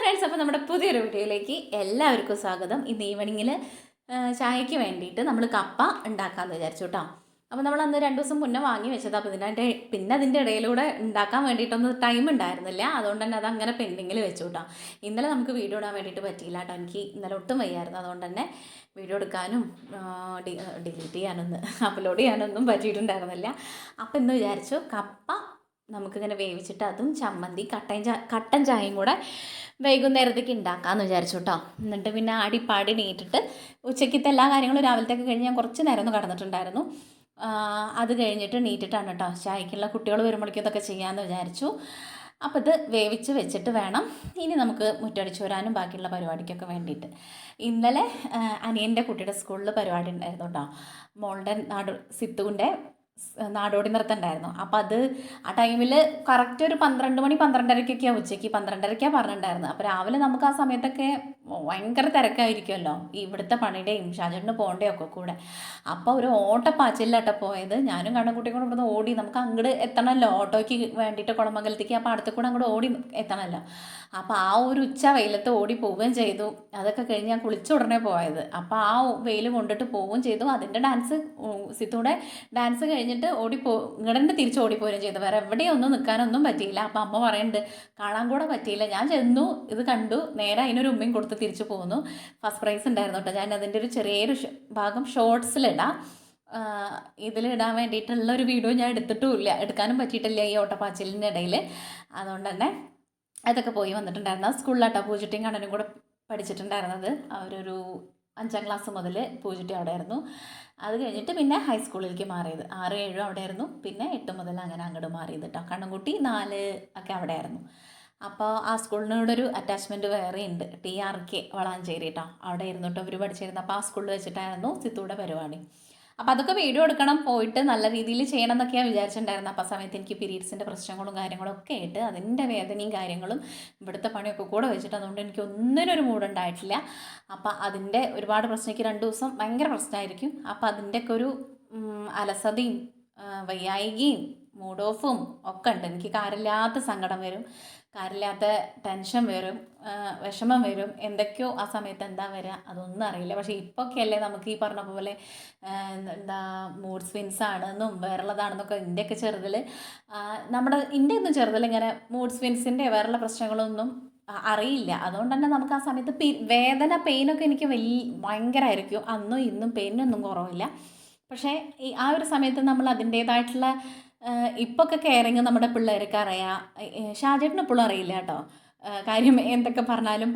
Friends, അപ്പോൾ നമ്മുടെ പുതിയൊരു വീഡിയോയിലേക്ക് എല്ലാവർക്കും സ്വാഗതം. ഇന്ന് ഈവനിങ്ങിൽ ചായയ്ക്ക് വേണ്ടിയിട്ട് നമ്മൾ കപ്പ ഉണ്ടാക്കാമെന്ന് വിചാരിച്ചു കേട്ടോ. അപ്പോൾ നമ്മൾ അന്ന് 2 ദിവസം മുന്നേ വാങ്ങി വെച്ചത്. അപ്പോൾ അതിൻ്റെ ഇടയിലൂടെ ഉണ്ടാക്കാൻ വേണ്ടിയിട്ടൊന്നും ടൈം ഉണ്ടായിരുന്നില്ല. അതുകൊണ്ട് തന്നെ അതങ്ങനെ പെൻഡിങ്ങിൽ വെച്ചു കേട്ടോ. ഇന്നലെ നമുക്ക് വീഡിയോ ഇടാൻ വേണ്ടിയിട്ട് പറ്റിയില്ല കേട്ടോ. എനിക്ക് ഇന്നലെ ഒട്ടും വയ്യായിരുന്നു. അതുകൊണ്ട് തന്നെ വീഡിയോ എടുക്കാനും ഡിലീറ്റ് ചെയ്യാനൊന്നും അപ്ലോഡ് ചെയ്യാനൊന്നും പറ്റിയിട്ടുണ്ടായിരുന്നില്ല. അപ്പോൾ ഇന്ന് വിചാരിച്ചു കപ്പ നമുക്കിങ്ങനെ വേവിച്ചിട്ട് അതും ചമ്മന്തി കട്ടൻ ചായയും കൂടെ വൈകുന്നേരത്തേക്ക് ഉണ്ടാക്കാമെന്ന് വിചാരിച്ചു കേട്ടോ. എന്നിട്ട് പിന്നെ ആടിപ്പാടി നീട്ടിട്ട് ഉച്ചയ്ക്കത്തെ എല്ലാ കാര്യങ്ങളും രാവിലത്തേക്ക് കഴിഞ്ഞ് ഞാൻ കുറച്ച് നേരം ഒന്ന് കടന്നിട്ടുണ്ടായിരുന്നു. അത് കഴിഞ്ഞിട്ട് നീട്ടിട്ടാണ് കേട്ടോ ചായക്കുള്ള കുട്ടികൾ വരുമ്പോഴേക്കും ഇതൊക്കെ ചെയ്യാമെന്ന് വിചാരിച്ചു. അപ്പോൾ ഇത് വേവിച്ച് വെച്ചിട്ട് വേണം ഇനി നമുക്ക് മുറ്റടിച്ച് വരാനും ബാക്കിയുള്ള പരിപാടിക്കൊക്കെ വേണ്ടിയിട്ട്. ഇന്നലെ അനിയൻ്റെ കുട്ടിയുടെ സ്കൂളിൽ പരിപാടി ഉണ്ടായിരുന്നു കേട്ടോ. മോളുടെ സിത്തുവിൻ്റെ നാടോടി നൃത്തം ഉണ്ടായിരുന്നു. അപ്പോൾ അത് ആ ടൈമിൽ കറക്റ്റ് ഒരു 12 മണി 12:30 ഉച്ചയ്ക്ക് 12:30 പറഞ്ഞിട്ടുണ്ടായിരുന്നു. അപ്പോൾ രാവിലെ നമുക്ക് ആ സമയത്തൊക്കെ ഭയങ്കര തിരക്കായിരിക്കുമല്ലോ, ഇവിടുത്തെ പണിയുടെയും ഷാജറിന് പോകേണ്ടയും ഒക്കെ കൂടെ. അപ്പോൾ ഒരു ഓട്ടപ്പാച്ചിലാട്ടോ പോയത്. ഞാനും കണ്ണൻകുട്ടിയും കൂടെ ഇവിടുന്ന് ഓടി, നമുക്ക് അങ്ങോട്ട് എത്തണമല്ലോ ഓട്ടോയ്ക്ക് വേണ്ടിയിട്ട് കുളമംഗലത്തേക്ക്. അപ്പോൾ അടുത്ത് കൂടെ അങ്ങോട്ട് ഓടി എത്തണമല്ലോ. അപ്പോൾ ആ ഒരു ഉച്ച വെയിലത്ത് ഓടി പോവുകയും ചെയ്തു. അതൊക്കെ കഴിഞ്ഞ് ഞാൻ കുളിച്ച ഉടനെ പോയത്. അപ്പോൾ ആ വെയിൽ കൊണ്ടിട്ട് പോവുകയും ചെയ്തു. അതിൻ്റെ സിത്തൂടെ ഡാൻസ് കഴിഞ്ഞിട്ട് ഇങ്ങോട്ട് തിരിച്ച് ഓടിപ്പോരുകയും ചെയ്തു. വേറെ എവിടെയും ഒന്നും നിൽക്കാനൊന്നും പറ്റിയില്ല. അപ്പോൾ അമ്മ പറയുന്നുണ്ട് കാണാൻ കൂടെ പറ്റിയില്ല. ഞാൻ ചെന്നു, ഇത് കണ്ടു, നേരെ അതിനൊരു ഉമ്മയും കൊടുത്ത് തിരിച്ചു പോകുന്നു. ഫസ്റ്റ് പ്രൈസ് ഉണ്ടായിരുന്നു കേട്ടോ. ഞാൻ അതിൻ്റെ ഒരു ചെറിയൊരു ഭാഗം ഷോർട്സിലിടാം. ഇതിലിടാൻ വേണ്ടിയിട്ടുള്ളൊരു വീഡിയോ ഞാൻ എടുക്കാനും പറ്റിയിട്ടില്ല ഈ ഓട്ടപ്പാച്ചിലിൻ്റെ ഇടയിൽ. അതുകൊണ്ട് തന്നെ അതൊക്കെ പോയി വന്നിട്ടുണ്ടായിരുന്നു. സ്കൂളിലാട്ടോ പൂജുട്ടിയും കണ്ണനും കൂടെ പഠിച്ചിട്ടുണ്ടായിരുന്നത്. അവരൊരു 5ാം ക്ലാസ് മുതൽ പൂജുട്ടി അവിടെ ആയിരുന്നു. അത് കഴിഞ്ഞിട്ട് പിന്നെ ഹൈസ്കൂളിലേക്ക് മാറിയത് 6, 7 അവിടെ ആയിരുന്നു. പിന്നെ 8 മുതൽ അങ്ങനെ അങ്ങോട്ട് മാറിയത് കേട്ടോ. കണ്ണൻകുട്ടി 4 ഒക്കെ അവിടെ ആയിരുന്നു. അപ്പോൾ ആ സ്കൂളിനോടൊരു അറ്റാച്ച്മെൻറ്റ് വേറെ ഉണ്ട്. TRK വളാഞ്ചേരി കേട്ടോ. അവിടെ ആയിരുന്നു കേട്ടോ അവർ പഠിച്ചിരുന്നത്. അപ്പോൾ ആ സ്കൂളിൽ വെച്ചിട്ടായിരുന്നു സിത്തൂടെ പരിപാടി. അപ്പോൾ അതൊക്കെ വീഡിയോ എടുക്കണം, പോയിട്ട് നല്ല രീതിയിൽ ചെയ്യണം എന്നൊക്കെയാണ് വിചാരിച്ചിട്ടുണ്ടായിരുന്നത്. അപ്പോൾ ആ സമയത്ത് എനിക്ക് പീരീഡ്സിൻ്റെ പ്രശ്നങ്ങളും കാര്യങ്ങളും ഒക്കെ ആയിട്ട് അതിൻ്റെ വേദനയും കാര്യങ്ങളും ഇവിടുത്തെ പണിയൊക്കെ കൂടെ വെച്ചിട്ട് അതുകൊണ്ട് എനിക്ക് ഒന്നിനൊരു മൂടുണ്ടായിട്ടില്ല. അപ്പോൾ അതിൻ്റെ ഒരുപാട് പ്രശ്നം, എനിക്ക് 2 ദിവസം ഭയങ്കര പ്രശ്നമായിരിക്കും. അപ്പോൾ അതിൻ്റെയൊക്കെ ഒരു അലസതയും വയ്യായികയും മൂഡ് ഓഫും ഒക്കെ ഉണ്ട്. എനിക്ക് കാര്യമില്ലാത്ത സങ്കടം വരും, കാര്യമില്ലാത്ത ടെൻഷൻ വരും, വിഷമം വരും, എന്തൊക്കെയോ ആ സമയത്ത് എന്താ വരിക അതൊന്നും അറിയില്ല. പക്ഷേ ഇപ്പൊക്കെ അല്ലേ നമുക്ക് ഈ പറഞ്ഞ പോലെ മൂഡ് സ്വിങ്സ് ആണെന്നും വേറുള്ളതാണെന്നൊക്കെ എൻ്റെയൊക്കെ ചെറുതിൽ ഒന്നും ചെറുതിൽ ഇങ്ങനെ മൂഡ് സ്വിങ്സിൻ്റെ വേറുള്ള പ്രശ്നങ്ങളൊന്നും അറിയില്ല. അതുകൊണ്ട് തന്നെ നമുക്ക് ആ സമയത്ത് പെയിനൊക്കെ എനിക്ക് ഭയങ്കരമായിരിക്കും. അന്നും ഇന്നും പെയിനൊന്നും കുറവില്ല. പക്ഷേ ആ ഒരു സമയത്ത് നമ്മൾ അതിൻ്റേതായിട്ടുള്ള ഇപ്പൊക്കെ കെയറിങ് നമ്മുടെ പിള്ളേർക്ക് അറിയാം. ഷാജേട്ടന് ഇപ്പോഴും അറിയില്ല കേട്ടോ. കാര്യം എന്തൊക്കെ പറഞ്ഞാലും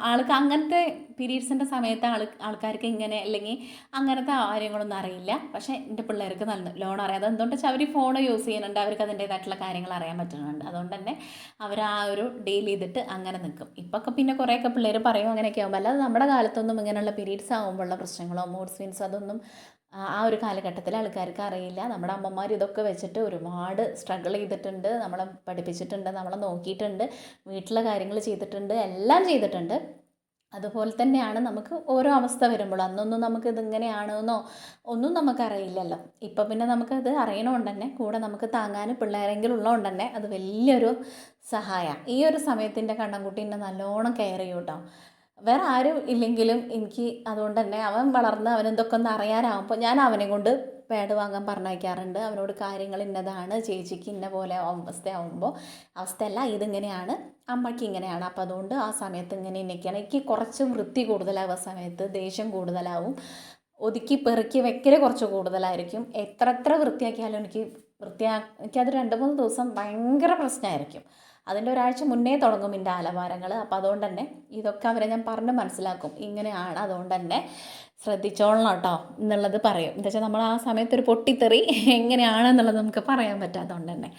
ആൾക്ക് അങ്ങനത്തെ പീരീഡ്സിൻ്റെ സമയത്ത് ആൾക്കാർക്ക് ഇങ്ങനെ അല്ലെങ്കിൽ അങ്ങനത്തെ കാര്യങ്ങളൊന്നും അറിയില്ല. പക്ഷേ എൻ്റെ പിള്ളേർക്ക് നല്ലോണം അറിയാം. അതെന്തുകൊണ്ട് വെച്ചാൽ അവർ ഫോൺ യൂസ് ചെയ്യുന്നുണ്ട്, അവർക്ക് അതിൻ്റേതായിട്ടുള്ള കാര്യങ്ങൾ അറിയാൻ പറ്റുന്നുണ്ട്. അതുകൊണ്ട് തന്നെ അവർ ആ ഒരു ഡീൽ ചെയ്തിട്ട് അങ്ങനെ നിൽക്കും. ഇപ്പൊക്കെ പിന്നെ കുറേയൊക്കെ പിള്ളേർ പറയും അങ്ങനെയൊക്കെ ആകുമ്പോൾ. അല്ലാതെ നമ്മുടെ കാലത്തൊന്നും ഇങ്ങനെയുള്ള പീരീഡ്സ് ആകുമ്പോഴുള്ള പ്രശ്നങ്ങളോ മൂഡ് സ്വിങ്സ് അതൊന്നും ആ ഒരു കാലഘട്ടത്തിൽ ആൾക്കാർക്ക് അറിയില്ല. നമ്മുടെ അമ്മമാർ ഇതൊക്കെ വെച്ചിട്ട് ഒരുപാട് സ്ട്രഗിൾ ചെയ്തിട്ടുണ്ട്, നമ്മളെ പഠിപ്പിച്ചിട്ടുണ്ട്, നമ്മളെ നോക്കിയിട്ടുണ്ട്, വീട്ടിലെ കാര്യങ്ങൾ ചെയ്തിട്ടുണ്ട്, എല്ലാം ചെയ്തിട്ടുണ്ട്. അതുപോലെ തന്നെയാണ് നമുക്ക് ഓരോ അവസ്ഥ വരുമ്പോൾ. അന്നൊന്നും നമുക്ക് ഇതിങ്ങനെയാണെന്നോ ഒന്നും നമുക്കറിയില്ലല്ലോ. ഇപ്പം പിന്നെ നമുക്കത് അറിയണോണ്ട് തന്നെ കൂടെ നമുക്ക് താങ്ങാൻ പിള്ളേരെങ്കിലും ഉള്ളതുകൊണ്ട് തന്നെ അത് വലിയൊരു സഹായമാണ്. ഈ ഒരു സമയത്തിൻ്റെ കണ്ണൻകുട്ടീനെ നല്ലോണം കെയർ ചെയ്യും കേട്ടോ. വേറെ ആരും ഇല്ലെങ്കിലും എനിക്ക് അതുകൊണ്ട് തന്നെ അവൻ വളർന്ന് അവനെന്തൊക്കെ ഒന്ന് അറിയാനാകുമ്പോൾ ഞാൻ അവനെ കൊണ്ട് പാഡ് വാങ്ങാൻ പറഞ്ഞയക്കാറുണ്ട്. അവനോട് കാര്യങ്ങൾ ഇന്നതാണ്, ചേച്ചിക്ക് ഇന്ന പോലെ അവസ്ഥയല്ല, ഇതിങ്ങനെയാണ്, അമ്മയ്ക്ക് ഇങ്ങനെയാണ്. അപ്പോൾ അതുകൊണ്ട് ആ സമയത്ത് ഇങ്ങനെയൊക്കെയാണ്. എനിക്ക് കുറച്ച് വൃത്തി കൂടുതലാവും, ആ സമയത്ത് ദേഷ്യം കൂടുതലാവും, ഒതുക്കി പെറുക്കി വെക്കൽ കുറച്ച് കൂടുതലായിരിക്കും. എത്ര വൃത്തിയാക്കിയാലും എനിക്കത് 2-3 ദിവസം ഭയങ്കര പ്രശ്നമായിരിക്കും. അതിൻ്റെ ഒരാഴ്ച മുന്നേ തുടങ്ങും എൻ്റെ ആലവാരങ്ങൾ. അപ്പോൾ അതുകൊണ്ട് തന്നെ ഇതൊക്കെ അവരെ ഞാൻ പറഞ്ഞ് മനസ്സിലാക്കും, ഇങ്ങനെയാണ്, അതുകൊണ്ട് തന്നെ ശ്രദ്ധിച്ചോളണം കേട്ടോ എന്നുള്ളത് പറയും. എന്താ വെച്ചാൽ നമ്മൾ ആ സമയത്തൊരു പൊട്ടിത്തെറി എങ്ങനെയാണെന്നുള്ളത് നമുക്ക് പറയാൻ പറ്റാത്തതുകൊണ്ട് തന്നെ.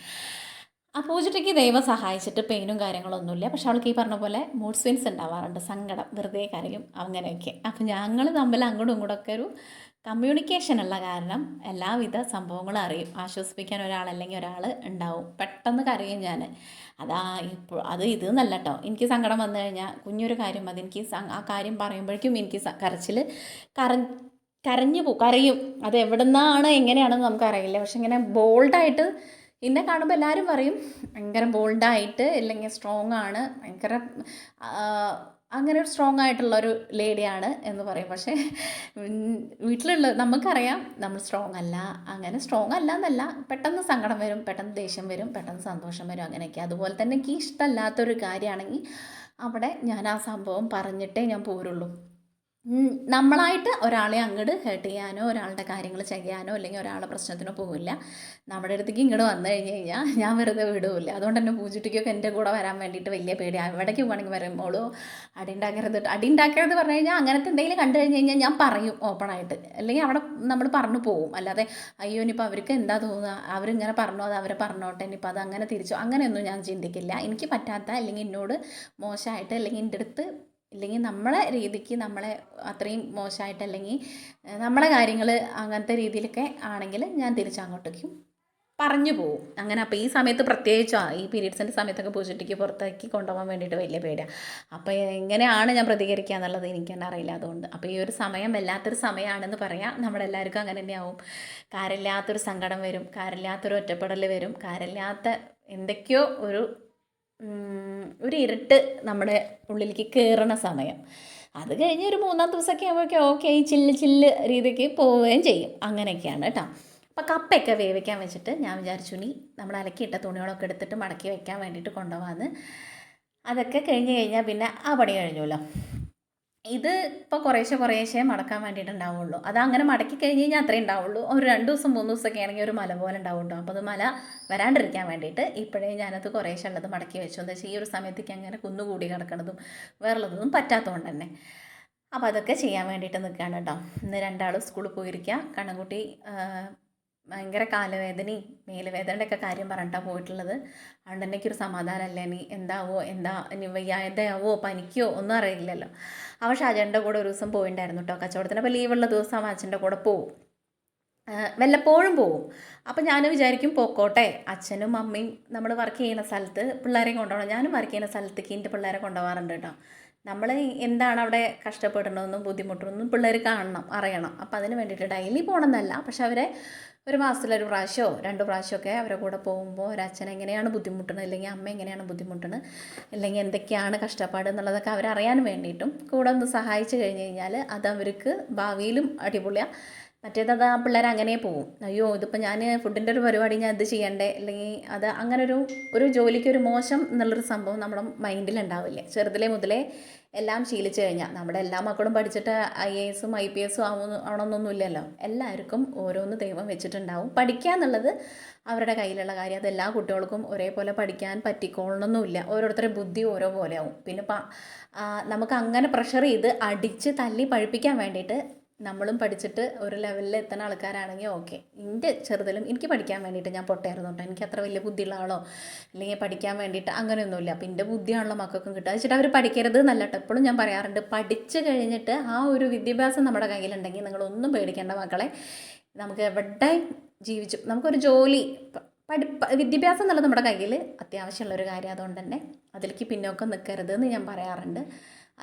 ആ പൂജയ്ക്ക് ദൈവം സഹായിച്ചിട്ട് പെയിനും കാര്യങ്ങളൊന്നുമില്ല. പക്ഷെ അവൾക്ക് ഈ പറഞ്ഞ പോലെ മൂഡ് സ്വിങ്സ് ഉണ്ടാവാറുണ്ട്, സങ്കടം, വെറുതെ കരയും, അങ്ങനെയൊക്കെ. അപ്പം ഞങ്ങൾ തമ്മിൽ അങ്ങോട്ടും ഇങ്ങോട്ടൊക്കെ ഒരു കമ്മ്യൂണിക്കേഷൻ ഉള്ള കാരണം എല്ലാവിധ സംഭവങ്ങളും അറിയും. ആശ്വസിപ്പിക്കാൻ ഒരാളല്ലെങ്കിൽ ഒരാൾ ഉണ്ടാവും. പെട്ടെന്ന് കരയും ഞാൻ. ഇത് നല്ല കേട്ടോ. എനിക്ക് സങ്കടം വന്നു കഴിഞ്ഞാൽ കുഞ്ഞൊരു കാര്യം മതി, എനിക്ക് ആ കാര്യം പറയുമ്പോഴേക്കും എനിക്ക് കരച്ചിൽ കരയും. അത് എവിടെ നിന്നാണ് എങ്ങനെയാണെന്ന് നമുക്കറിയില്ല. പക്ഷെ ഇങ്ങനെ ബോൾഡായിട്ട് എന്നെ കാണുമ്പോൾ എല്ലാവരും പറയും ഭയങ്കര ബോൾഡായിട്ട്, അല്ലെങ്കിൽ സ്ട്രോങ് ആണ്, ഭയങ്കര അങ്ങനെ ഒരു സ്ട്രോങ് ആയിട്ടുള്ളൊരു ലേഡിയാണ് എന്ന് പറയും. പക്ഷേ വീട്ടിലുള്ള നമുക്കറിയാം നമ്മൾ സ്ട്രോങ് അല്ല. അങ്ങനെ സ്ട്രോങ് അല്ല എന്നല്ല, പെട്ടെന്ന് സങ്കടം വരും, പെട്ടെന്ന് ദേഷ്യം വരും, പെട്ടെന്ന് സന്തോഷം വരും, അങ്ങനെയൊക്കെ. അതുപോലെ തന്നെ എനിക്ക് ഇഷ്ടമല്ലാത്തൊരു കാര്യമാണെങ്കിൽ അവിടെ ഞാൻ ആ സംഭവം പറഞ്ഞിട്ടേ ഞാൻ പോരുള്ളൂ. നമ്മളായിട്ട് ഒരാളെ അങ്ങോട്ട് ഹേർട്ട് ചെയ്യാനോ ഒരാളുടെ കാര്യങ്ങൾ ചെയ്യാനോ അല്ലെങ്കിൽ ഒരാളുടെ പ്രശ്നത്തിനോ പോകില്ല. നമ്മുടെ അടുത്തേക്ക് ഇങ്ങോട്ട് വന്നു കഴിഞ്ഞ് കഴിഞ്ഞാൽ ഞാൻ വെറുതെ വിടില്ല. അതുകൊണ്ട് തന്നെ പൂജുട്ടിക്കൊക്കെ എൻ്റെ കൂടെ വരാൻ വേണ്ടിയിട്ട് വലിയ പേടിയാണ്. എവിടേക്ക് പോകണമെങ്കിൽ വരുമ്പോഴോ അടി ഉണ്ടാക്കരുത് പറഞ്ഞു കഴിഞ്ഞാൽ അങ്ങനത്തെ എന്തെങ്കിലും കണ്ടു കഴിഞ്ഞ് കഴിഞ്ഞാൽ ഞാൻ പറയും ഓപ്പണായിട്ട്. അല്ലെങ്കിൽ അവിടെ നമ്മൾ പറഞ്ഞു പോവും. അല്ലാതെ അയ്യോ ഇനിയിപ്പോൾ അവർക്ക് എന്താ തോന്നുക, അവരിങ്ങനെ പറഞ്ഞോ അത് അവരെ പറഞ്ഞോട്ടെ, ഇനിയിപ്പോൾ അത് അങ്ങനെ തിരിച്ചോ, അങ്ങനെയൊന്നും ഞാൻ ചിന്തിക്കില്ല. എനിക്ക് പറ്റാത്ത അല്ലെങ്കിൽ എന്നോട് മോശമായിട്ട് അല്ലെങ്കിൽ എൻ്റെ അടുത്ത് ഇല്ലെങ്കിൽ നമ്മളെ രീതിക്ക് നമ്മളെ അത്രയും മോശമായിട്ട് അല്ലെങ്കിൽ നമ്മളെ കാര്യങ്ങൾ അങ്ങനത്തെ രീതിയിലൊക്കെ ആണെങ്കിൽ ഞാൻ തിരിച്ചങ്ങോട്ടേക്കും പറഞ്ഞു പോവും. അങ്ങനെ അപ്പോൾ ഈ സമയത്ത് പ്രത്യേകിച്ചോ ഈ പീരീഡ്സിൻ്റെ സമയത്തൊക്കെ പൂജട്ടിക്ക് പുറത്തേക്ക് കൊണ്ടുപോകാൻ വേണ്ടിയിട്ട് വലിയ പേടിയാണ്. അപ്പോൾ എങ്ങനെയാണ് ഞാൻ പ്രതികരിക്കുക എന്നുള്ളത് എനിക്ക് തന്നെ അറിയില്ല. അതുകൊണ്ട് അപ്പോൾ ഈ ഒരു സമയം വല്ലാത്തൊരു സമയമാണെന്ന് പറയാം. നമ്മളെല്ലാവർക്കും അങ്ങനെ തന്നെയാവും. കാര്യമില്ലാത്തൊരു സങ്കടം വരും, കാര്യമില്ലാത്തൊരു ഒറ്റപ്പെടൽ വരും, കാര്യമില്ലാത്ത എന്തൊക്കെയോ ഒരു ഇരുട്ട് നമ്മുടെ ഉള്ളിലേക്ക് കയറണ സമയം. അത് കഴിഞ്ഞ് ഒരു 3-ാം ദിവസമൊക്കെ ആകുമ്പോഴേക്കും ഓക്കെ ഈ ചില്ല് രീതിക്ക് പോവുകയും ചെയ്യും. അങ്ങനെയൊക്കെയാണ് കേട്ടോ. അപ്പോൾ കപ്പയൊക്കെ വേവിക്കാൻ വെച്ചിട്ട് ഞാൻ വിചാരിച്ചു ഇനി നമ്മൾ അലക്കിയിട്ട തുണികളൊക്കെ എടുത്തിട്ട് മടക്കി വെക്കാൻ വേണ്ടിയിട്ട് കൊണ്ടുപോകാമെന്ന്. അതൊക്കെ കഴിഞ്ഞ് കഴിഞ്ഞാൽ പിന്നെ ആ പണി കഴിഞ്ഞല്ലോ. ഇത് ഇപ്പോൾ കുറേശ്ശെ മടക്കാൻ വേണ്ടിയിട്ടുണ്ടാവുള്ളൂ. അത് അങ്ങനെ മടക്കി കഴിഞ്ഞ് കഴിഞ്ഞാൽ അത്രേ ഉണ്ടാവുള്ളൂ. ഒരു 2 ദിവസം 3 ദിവസമൊക്കെ ആണെങ്കിൽ ഒരു മല പോലെ ഉണ്ടാവും കേട്ടോ. അപ്പോൾ അത് മല വരാണ്ടിരിക്കാൻ വേണ്ടിയിട്ട് ഇപ്പോഴേ ഞാനത് കുറേശ്ശെ ഉള്ളത് മടക്കി വെച്ചു. എന്താ വെച്ചാൽ ഈ ഒരു സമയത്തേക്ക് അങ്ങനെ കുന്നുകൂടി കിടക്കണതും വേറുള്ളതൊന്നും പറ്റാത്തതുകൊണ്ട് തന്നെ. അപ്പോൾ അതൊക്കെ ചെയ്യാൻ വേണ്ടിയിട്ട് നിൽക്കുകയാണ് കേട്ടോ. ഇന്ന് 2 സ്കൂളിൽ പോയിരിക്കുക. കണ്ണൻകുട്ടി ഭയങ്കര കാലുവേദനയും മേലുവേദനയുടെയൊക്കെ കാര്യം പറഞ്ഞിട്ടാണ് പോയിട്ടുള്ളത്. അതുകൊണ്ട് തന്നെ എനിക്കൊരു സമാധാനമല്ല. ഇനി ഇനി വയ്യാതെയാവോ പനിക്കോ ഒന്നും അറിയില്ലല്ലോ. അവൾ ഷാജേൻ്റെ കൂടെ ഒരു ദിവസം പോയിട്ടുണ്ടായിരുന്നു കേട്ടോ കച്ചവടത്തിന്. അപ്പോൾ ലീവുള്ള ദിവസം അച്ഛൻ്റെ കൂടെ പോവും, വല്ലപ്പോഴും പോവും. അപ്പോൾ ഞാൻ വിചാരിക്കും പോക്കോട്ടെ, അച്ഛനും അമ്മയും നമ്മൾ വർക്ക് ചെയ്യുന്ന സ്ഥലത്ത് പിള്ളേരെ കൊണ്ടുപോകണം. ഞാനും വർക്ക് ചെയ്യുന്ന സ്ഥലത്തേക്ക് എൻ്റെ പിള്ളേരെ കൊണ്ടുപോകാറുണ്ട് കേട്ടോ. നമ്മൾ എന്താണ് അവിടെ കഷ്ടപ്പെടണമെന്നും ബുദ്ധിമുട്ടണമെന്നും പിള്ളേർ കാണണം, അറിയണം. അപ്പോൾ അതിന് വേണ്ടിയിട്ട് ഡെയിലി പോകണമെന്നല്ല, പക്ഷെ അവരെ ഒരു മാസത്തിലൊരു പ്രാവശ്യമോ 2 പ്രാവശ്യമൊക്കെ അവരെ കൂടെ പോകുമ്പോൾ ഒരച്ഛൻ എങ്ങനെയാണ് ബുദ്ധിമുട്ടുന്നത്, അല്ലെങ്കിൽ അമ്മ എങ്ങനെയാണ് ബുദ്ധിമുട്ടുന്നത്, അല്ലെങ്കിൽ എന്തൊക്കെയാണ് കഷ്ടപ്പാട് എന്നുള്ളതൊക്കെ അവരറിയാൻ വേണ്ടിയിട്ടും കൂടെ ഒന്ന് സഹായിച്ചു കഴിഞ്ഞ് കഴിഞ്ഞാൽ അത് അവർക്ക് ഭാവിയിലും അടിപൊളിയാണ്. മറ്റേത് ആ പിള്ളേർ അങ്ങനെ പോവും. അയ്യോ ഇതിപ്പോൾ ഞാൻ ഫുഡിൻ്റെ ഒരു പരിപാടി ഞാൻ ഇത് ചെയ്യണ്ടേ, അല്ലെങ്കിൽ അത് അങ്ങനെ ഒരു ജോലിക്ക് ഒരു മോശം എന്നുള്ളൊരു സംഭവം നമ്മുടെ മൈൻഡിലുണ്ടാവില്ലേ. ചെറുതിലേ മുതലേ എല്ലാം ശീലിച്ചു കഴിഞ്ഞാൽ നമ്മുടെ എല്ലാ മക്കളും പഠിച്ചിട്ട് IAS IPS ആവണമെന്നൊന്നുമില്ലല്ലോ. എല്ലാവർക്കും ഓരോന്ന് ദൈവം വെച്ചിട്ടുണ്ടാവും. പഠിക്കുക എന്നുള്ളത് അവരുടെ കയ്യിലുള്ള കാര്യം. അത് എല്ലാ കുട്ടികൾക്കും ഒരേപോലെ പഠിക്കാൻ പറ്റിക്കോളണമെന്നില്ല. ഓരോരുത്തരുടെ ബുദ്ധി ഓരോ പോലെ ആവും. പിന്നെ നമുക്ക് അങ്ങനെ പ്രഷർ ചെയ്ത് അടിച്ച് തല്ലി പഴിപ്പിക്കാൻ വേണ്ടിയിട്ട് നമ്മളും പഠിച്ചിട്ട് ഒരു ലെവലിൽ എത്തുന്ന ആൾക്കാരാണെങ്കിൽ ഓക്കെ. എൻ്റെ ചെറുതിലും എനിക്ക് പഠിക്കാൻ വേണ്ടിയിട്ട് ഞാൻ പൊട്ടയായിരുന്നു കേട്ടോ. എനിക്ക് അത്ര വലിയ ബുദ്ധിയുള്ള ആളോ അല്ലെങ്കിൽ പഠിക്കാൻ വേണ്ടിയിട്ട് അങ്ങനെയൊന്നുമില്ല. അപ്പോൾ എൻ്റെ ബുദ്ധിയാണല്ലോ മക്കൾക്കും കിട്ടുക. അത് വെച്ചിട്ട് അവർ പഠിക്കരുത് എന്നല്ല കേട്ടോ. എപ്പോഴും ഞാൻ പറയാറുണ്ട്, പഠിച്ച് കഴിഞ്ഞിട്ട് ആ ഒരു വിദ്യാഭ്യാസം നമ്മുടെ കയ്യിലുണ്ടെങ്കിൽ നിങ്ങളൊന്നും പേടിക്കേണ്ട മക്കളെ. നമുക്ക് എവിടെ നമുക്കൊരു ജോലി വിദ്യാഭ്യാസം എന്നുള്ളത് നമ്മുടെ കയ്യിൽ അത്യാവശ്യമുള്ളൊരു കാര്യം. അതുകൊണ്ട് തന്നെ അതിലേക്ക് പിന്നോക്കം നിൽക്കരുത് എന്ന് ഞാൻ പറയാറുണ്ട്.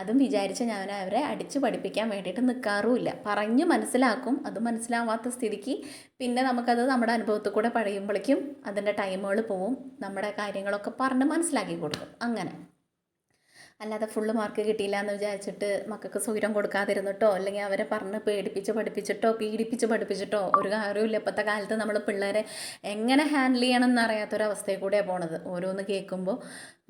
അതും വിചാരിച്ച് ഞാൻ അവരെ അടിച്ച് പഠിപ്പിക്കാൻ വേണ്ടിയിട്ട് നിൽക്കാറുമില്ല. പറഞ്ഞ് മനസ്സിലാക്കും. അത് മനസ്സിലാവാത്ത സ്ഥിതിക്ക് പിന്നെ നമുക്കത് നമ്മുടെ അനുഭവത്തിൽ കൂടെ പറയുമ്പോഴേക്കും അതിൻ്റെ ടൈമുകൾ പോവും. നമ്മുടെ കാര്യങ്ങളൊക്കെ പറഞ്ഞ് മനസ്സിലാക്കി കൊടുക്കും. അങ്ങനെ അല്ലാതെ ഫുള്ള് മാർക്ക് കിട്ടിയില്ല എന്ന് വിചാരിച്ചിട്ട് മക്കൾക്ക് സ്വൈരം കൊടുക്കാതിരുന്നിട്ടോ അല്ലെങ്കിൽ അവരെ പറഞ്ഞ് പീഡിപ്പിച്ച് പഠിപ്പിച്ചിട്ടോ ഒരു കാര്യമില്ല. ഇപ്പോഴത്തെ കാലത്ത് നമ്മൾ പിള്ളേരെ എങ്ങനെ ഹാൻഡിൽ ചെയ്യണം എന്നറിയാത്തൊരവസ്ഥയിൽ കൂടെയാണ് പോണത്. ഓരോന്ന് കേൾക്കുമ്പോൾ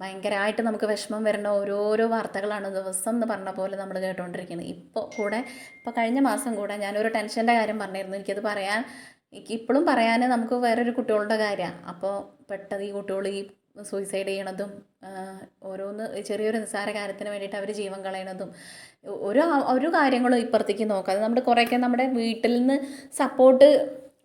ഭയങ്കരമായിട്ട് നമുക്ക് വിഷമം വരുന്ന ഓരോരോ വാർത്തകളാണ് ദിവസം എന്ന് പറഞ്ഞ പോലെ നമ്മൾ കേട്ടുകൊണ്ടിരിക്കുന്നത്. ഇപ്പോൾ കഴിഞ്ഞ മാസം കൂടെ ഞാനൊരു ടെൻഷൻ്റെ കാര്യം പറഞ്ഞിരുന്നു. എനിക്ക് ഇപ്പോഴും പറയാൻ നമുക്ക് വേറൊരു കുട്ടികളുടെ കാര്യമാണ്. അപ്പോൾ പെട്ടെന്ന് ഈ കുട്ടികൾ ഈ സൂയിസൈഡ് ചെയ്യണതും ഓരോന്ന് ചെറിയൊരു നിസ്സാര കാര്യത്തിന് വേണ്ടിയിട്ട് അവർ ജീവൻ കളയണതും ഒരു കാര്യങ്ങളും ഇപ്പുറത്തേക്ക് നോക്കാതെ നമ്മുടെ കുറേയൊക്കെ നമ്മുടെ വീട്ടിൽ നിന്ന് സപ്പോർട്ട്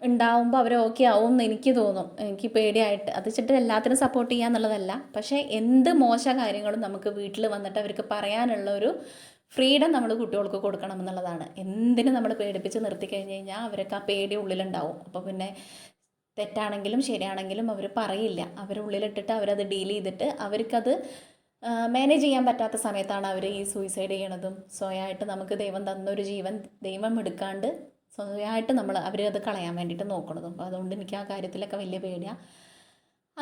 ഉണ്ടാവുമ്പോൾ അവർ ഓക്കെ ആവും എന്ന് എനിക്ക് തോന്നും. എനിക്ക് പേടിയായിട്ട് അത് വെച്ചിട്ട് എല്ലാത്തിനും സപ്പോർട്ട് ചെയ്യുക എന്നുള്ളതല്ല, പക്ഷേ എന്ത് മോശ കാര്യങ്ങളും നമുക്ക് വീട്ടിൽ വന്നിട്ട് അവർക്ക് പറയാനുള്ള ഒരു ഫ്രീഡം നമ്മൾ കുട്ടികൾക്ക് കൊടുക്കണം എന്നുള്ളതാണ്. എന്തിനും നമ്മൾ പേടിപ്പിച്ച് നിർത്തി കഴിഞ്ഞ് കഴിഞ്ഞാൽ അവർക്ക് ആ പേടി ഉള്ളിലുണ്ടാവും. അപ്പോൾ പിന്നെ തെറ്റാണെങ്കിലും ശരിയാണെങ്കിലും അവർ പറയില്ല. അവരുള്ളിലിട്ടിട്ട് അവരത് ഡീൽ ചെയ്തിട്ട് അവർക്കത് മാനേജ് ചെയ്യാൻ പറ്റാത്ത സമയത്താണ് അവർ ഈ സൂയിസൈഡ് ചെയ്യണതും സ്വയമായിട്ട് നമുക്ക് ദൈവം തന്നൊരു ജീവൻ ദൈവം എടുക്കാണ്ട് സ്വയമായിട്ട് അവരത് കളയാൻ വേണ്ടിയിട്ട് നോക്കണതും. അപ്പോൾ അതുകൊണ്ട് എനിക്ക് ആ കാര്യത്തിലൊക്കെ വലിയ പേടിയാണ്.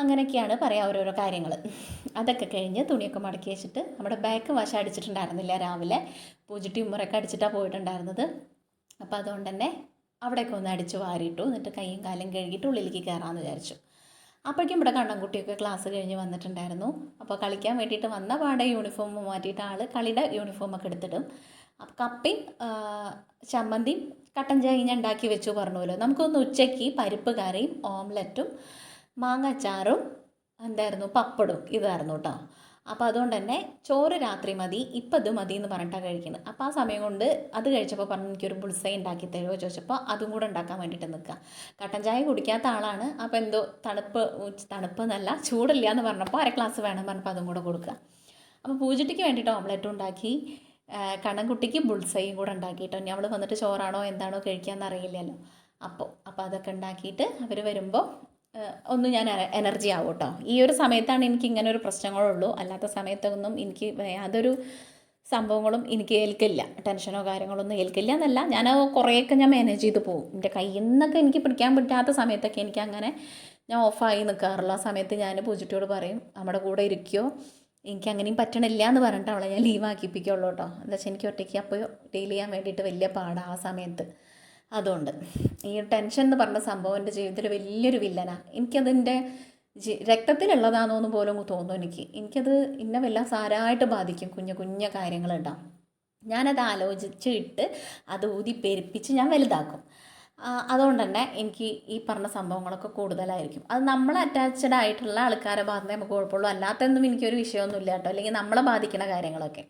അങ്ങനെയൊക്കെയാണ് പറയാം ഓരോരോ കാര്യങ്ങൾ. അതൊക്കെ കഴിഞ്ഞ് തുണിയൊക്കെ മടക്കി വെച്ചിട്ട് നമ്മുടെ ബാക്ക് വശം അടിച്ചിട്ടുണ്ടായിരുന്നില്ല രാവിലെ. പൂജിട്ടി ഉമ്മറൊക്കെ അടിച്ചിട്ടാണ് പോയിട്ടുണ്ടായിരുന്നത്. അപ്പോൾ അതുകൊണ്ട് തന്നെ അവിടെയൊക്കെ ഒന്ന് അടിച്ച് വാരിയിട്ടു. എന്നിട്ട് കൈയും കാലും കഴുകിയിട്ട് ഉള്ളിലേക്ക് കയറാമെന്ന് വിചാരിച്ചു. അപ്പോഴേക്കും ഇവിടെ കണ്ണൻകുട്ടിയൊക്കെ ക്ലാസ് കഴിഞ്ഞ് വന്നിട്ടുണ്ടായിരുന്നു. അപ്പോൾ കളിക്കാൻ വേണ്ടിയിട്ട് വന്ന പാടെ യൂണിഫോം മാറ്റിയിട്ട് ആൾ കളിയുടെ യൂണിഫോമൊക്കെ എടുത്തിടും. അപ്പോൾ കപ്പയും ചമ്മന്തിയും കട്ടൻ ചായ ഞാൻ ഉണ്ടാക്കി വെച്ചു പറഞ്ഞല്ലോ. നമുക്കൊന്ന് ഉച്ചയ്ക്ക് പരിപ്പ് കറിയും ഓംലറ്റും മാങ്ങാച്ചാറും എന്തായിരുന്നു പപ്പടും ഇതായിരുന്നു കേട്ടോ. അപ്പോൾ അതുകൊണ്ട് തന്നെ ചോറ് രാത്രി മതി, ഇപ്പം ഇത് മതി എന്ന് പറഞ്ഞിട്ടാണ് കഴിക്കുന്നത്. അപ്പോൾ ആ സമയം കൊണ്ട് അത് കഴിച്ചപ്പോൾ പറഞ്ഞു എനിക്കൊരു ബുൾസൈ ഉണ്ടാക്കി തരുമോ ചോദിച്ചപ്പോൾ അതും കൂടെ ഉണ്ടാക്കാൻ വേണ്ടിയിട്ട് നിൽക്കുക. കട്ടൻ ചായ കുടിക്കാത്ത ആളാണ്. അപ്പോൾ എന്തോ തണുപ്പ് എന്നല്ല ചൂടില്ല എന്ന് പറഞ്ഞപ്പോൾ അര ഗ്ലാസ് വേണം പറഞ്ഞപ്പോൾ അതും കൂടെ കൊടുക്കുക. അപ്പോൾ പൂജട്ടിക്ക് വേണ്ടിയിട്ട് ഓംലെറ്റും ഉണ്ടാക്കി, കണ്ണൻകുട്ടിക്ക് ബുൾസൈയും കൂടെ ഉണ്ടാക്കിയിട്ടോ. ഇനി അവൾ വന്നിട്ട് ചോറാണോ എന്താണോ കഴിക്കാമെന്ന് അറിയില്ലല്ലോ. അപ്പോൾ അതൊക്കെ ഉണ്ടാക്കിയിട്ട് അവർ വരുമ്പോൾ ഒന്ന് ഞാൻ എനർജി ആവും കേട്ടോ. ഈ ഒരു സമയത്താണ് എനിക്ക് ഇങ്ങനെ ഒരു പ്രശ്നങ്ങളുള്ളൂ. അല്ലാത്ത സമയത്തൊന്നും എനിക്ക് യാതൊരു സംഭവങ്ങളും എനിക്ക് ഏൽക്കില്ല. ടെൻഷനോ കാര്യങ്ങളൊന്നും ഏൽക്കില്ല എന്നല്ല, ഞാൻ കുറേയൊക്കെ ഞാൻ മാനേജ് ചെയ്ത് പോകും. എൻ്റെ കയ്യിൽ നിന്നൊക്കെ എനിക്ക് പിടിക്കാൻ പറ്റാത്ത സമയത്തൊക്കെ എനിക്ക് അങ്ങനെ ഞാൻ ഓഫായി നിൽക്കാറുള്ള ആ സമയത്ത് ഞാൻ പൂജിറ്റിയോട് പറയും നമ്മുടെ കൂടെ ഇരിക്കുമോ, എനിക്ക് അങ്ങനെയും പറ്റണില്ല എന്ന് പറഞ്ഞിട്ട് അവളെ ഞാൻ ലീവ് ആക്കിപ്പിക്കുള്ളൂ കേട്ടോ. എന്താ വെച്ചാൽ എനിക്ക് ഒറ്റയ്ക്ക് അപ്പോൾ ഡീൽ ചെയ്യാൻ വേണ്ടിയിട്ട് വലിയ പാടാണ് ആ സമയത്ത്. അതുകൊണ്ട് ഈ ടെൻഷൻ എന്ന് പറഞ്ഞ സംഭവം എൻ്റെ ജീവിതത്തിൽ വലിയൊരു വില്ലനാണ്. എനിക്കതിൻ്റെ രക്തത്തിലുള്ളതാണെന്ന് പോലും തോന്നും. എനിക്കത് ഇന്ന വല്ല സാരമായിട്ട് ബാധിക്കും. കുഞ്ഞു കാര്യങ്ങളുണ്ടാവും. ഞാനത് ആലോചിച്ചിട്ട് അത് ഊതി പെരുപ്പിച്ച് ഞാൻ വലുതാക്കും. അതുകൊണ്ട് തന്നെ എനിക്ക് ഈ പറഞ്ഞ സംഭവങ്ങളൊക്കെ കൂടുതലായിരിക്കും. അത് നമ്മളെ അറ്റാച്ച്ഡ് ആയിട്ടുള്ള ആൾക്കാരെ ഭാഗത്ത് നമുക്ക് കുഴപ്പമുള്ളൂ. അല്ലാത്തൊന്നും എനിക്കൊരു വിഷയമൊന്നുമില്ല കേട്ടോ. അല്ലെങ്കിൽ നമ്മളെ ബാധിക്കുന്ന കാര്യങ്ങളൊക്കെ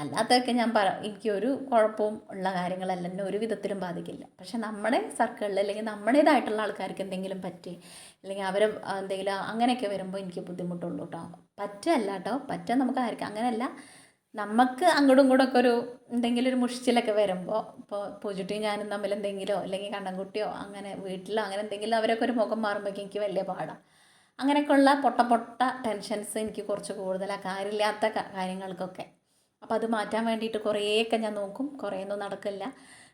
അല്ലാത്തൊക്കെ എനിക്കൊരു കുഴപ്പവും ഉള്ള കാര്യങ്ങളല്ല, എന്നെ ഒരു വിധത്തിലും ബാധിക്കില്ല. പക്ഷെ നമ്മുടെ സർക്കിളിൽ അല്ലെങ്കിൽ നമ്മുടേതായിട്ടുള്ള ആൾക്കാർക്ക് എന്തെങ്കിലും പറ്റി അല്ലെങ്കിൽ അവർ എന്തെങ്കിലും അങ്ങനെയൊക്കെ വരുമ്പോൾ എനിക്ക് ബുദ്ധിമുട്ടുള്ളൂ കേട്ടോ. പറ്റല്ല കേട്ടോ, പറ്റാൻ നമുക്ക് ആയിരിക്കും അങ്ങനെയല്ല. നമുക്ക് അങ്ങോട്ടും ഇങ്ങോട്ടൊക്കെ എന്തെങ്കിലും ഒരു മുഷിച്ചിലൊക്കെ വരുമ്പോൾ, ഇപ്പോൾ പൂജിട്ടിയും ഞാനും തമ്മിൽ എന്തെങ്കിലോ അല്ലെങ്കിൽ കണ്ണൻകുട്ടിയോ അങ്ങനെ വീട്ടിലോ അങ്ങനെ എന്തെങ്കിലും അവരൊക്കെ ഒരു മുഖം മാറുമ്പോഴേക്കും എനിക്ക് വലിയ പാടാണ്. അങ്ങനെയൊക്കെയുള്ള പൊട്ട ടെൻഷൻസ് എനിക്ക് കുറച്ച് കൂടുതലാണ്, കാര്യമില്ലാത്ത കാര്യങ്ങൾക്കൊക്കെ. അപ്പോൾ അത് മാറ്റാൻ വേണ്ടിയിട്ട് കുറേയൊക്കെ ഞാൻ നോക്കും. കുറേയൊന്നും നടക്കില്ല.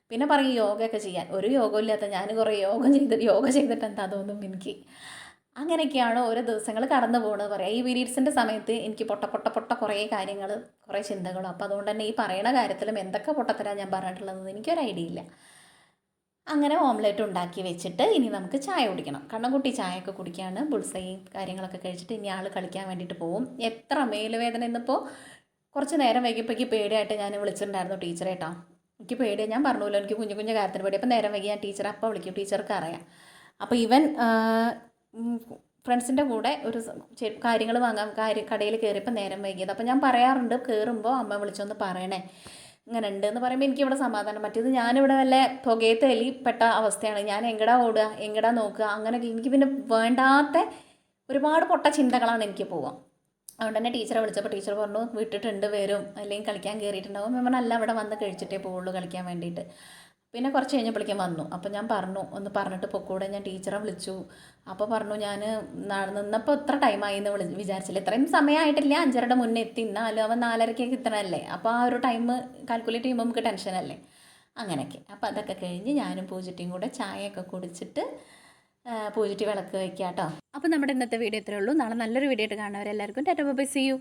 പിന്നെ പറയും യോഗയൊക്കെ ചെയ്യാൻ. ഒരു യോഗം ഇല്ലാത്ത ഞാൻ കുറേ യോഗ ചെയ്തിട്ട് എന്താ തോന്നും എനിക്ക്. അങ്ങനെയൊക്കെയാണ് ഓരോ ദിവസങ്ങൾ കടന്നു പോകുന്നത് പറയാം. ഈ പീരീഡ്സിൻ്റെ സമയത്ത് എനിക്ക് പൊട്ട കുറേ കാര്യങ്ങൾ, കുറേ ചിന്തകളും. അപ്പോൾ അതുകൊണ്ട് തന്നെ ഈ പറയുന്ന കാര്യത്തിലും എന്തൊക്കെ പൊട്ടത്തരാണ് ഞാൻ പറഞ്ഞിട്ടുള്ളതെന്ന് എനിക്കൊരു ഐഡിയ ഇല്ല. അങ്ങനെ ഓംലെറ്റ് ഉണ്ടാക്കി വെച്ചിട്ട് ഇനി നമുക്ക് ചായ കുടിക്കണം. കണ്ണൻകുട്ടി ചായയൊക്കെ കുടിക്കുകയാണ്. ബുൾസൈയും കാര്യങ്ങളൊക്കെ കഴിച്ചിട്ട് ഇനി ആൾ കളിക്കാൻ വേണ്ടിയിട്ട് പോകും. എത്ര മേലുവേദന ഇന്നിപ്പോൾ കുറച്ച് നേരം വൈകിയപ്പോഴേക്ക് പേടിയായിട്ട് ഞാൻ വിളിച്ചിട്ടുണ്ടായിരുന്നു ടീച്ചറെ കേട്ടോ. എനിക്ക് പേടിയാണ്, ഞാൻ പറഞ്ഞല്ലോ എനിക്ക് കുഞ്ഞു കാര്യത്തിന് പേടി. അപ്പോൾ നേരം വൈകി ഞാൻ ടീച്ചറെ അപ്പോൾ വിളിക്കും, ടീച്ചർക്ക് അറിയാം. അപ്പോൾ ഇവൻ ഫ്രണ്ട്സിൻ്റെ കൂടെ ഒരു കാര്യങ്ങൾ വാങ്ങാൻ കടയിൽ കയറിയപ്പോൾ നേരം വൈകിയത്. അപ്പോൾ ഞാൻ പറയാറുണ്ട് കയറുമ്പോൾ അമ്മ വിളിച്ചൊന്ന് പറയണേ ഇങ്ങനെ ഉണ്ട് എന്ന് പറയുമ്പോൾ എനിക്കിവിടെ സമാധാനം. മറ്റേത് ഞാനിവിടെ വല്ല പുകയത്ത് പെട്ട അവസ്ഥയാണ്. ഞാൻ എങ്ങടാ ഓടുക, എങ്ങടാ നോക്കുക, അങ്ങനെയൊക്കെ എനിക്ക് പിന്നെ വേണ്ടാത്ത ഒരുപാട് പൊട്ട ചിന്തകളാണ് എനിക്ക് പോവാം. അതുകൊണ്ട് തന്നെ ടീച്ചറെ വിളിച്ചപ്പോൾ ടീച്ചർ പറഞ്ഞു വിട്ടിട്ടുണ്ട് വരും, അല്ലെങ്കിൽ കളിക്കാൻ കയറിയിട്ടുണ്ടാവും. ഞാൻ അല്ല അവിടെ വന്ന് കഴിച്ചിട്ടേ പോവുള്ളൂ കളിക്കാൻ വേണ്ടിയിട്ട്. പിന്നെ കുറച്ച് കഴിഞ്ഞപ്പോഴേക്കും വന്നു. അപ്പോൾ ഞാൻ പറഞ്ഞു ഒന്ന് പറഞ്ഞിട്ട് പൊക്കൂടെ. ഞാൻ ടീച്ചറെ വിളിച്ചു. അപ്പോൾ പറഞ്ഞു ഞാൻ നിന്നപ്പോൾ ഇത്ര ടൈമായി എന്ന് വിചാരിച്ചില്ല. ഇത്രയും സമയമായിട്ടില്ല, 5:30 മുന്നേ എത്തി. എന്നാലും അവൻ 4:30 എത്തണമല്ലേ. അപ്പോൾ ആ ഒരു ടൈം കാൽക്കുലേറ്റ് ചെയ്യുമ്പോൾ നമുക്ക് ടെൻഷനല്ലേ. അങ്ങനെയൊക്കെ. അപ്പോൾ അതൊക്കെ കഴിഞ്ഞ് ഞാനും പൂജിറ്റിയും കൂടെ ചായയൊക്കെ കുടിച്ചിട്ട് പൂജിറ്റി വിളക്ക് വയ്ക്കാം കേട്ടോ. അപ്പോൾ നമ്മുടെ ഇന്നത്തെ വീഡിയോ ഇത്രയേ ഉള്ളൂ. നാളെ നല്ലൊരു വീഡിയോ ആയിട്ട് കാണുന്നവരെല്ലാവർക്കും ടാറ്റാ ബൈ, സീ യു.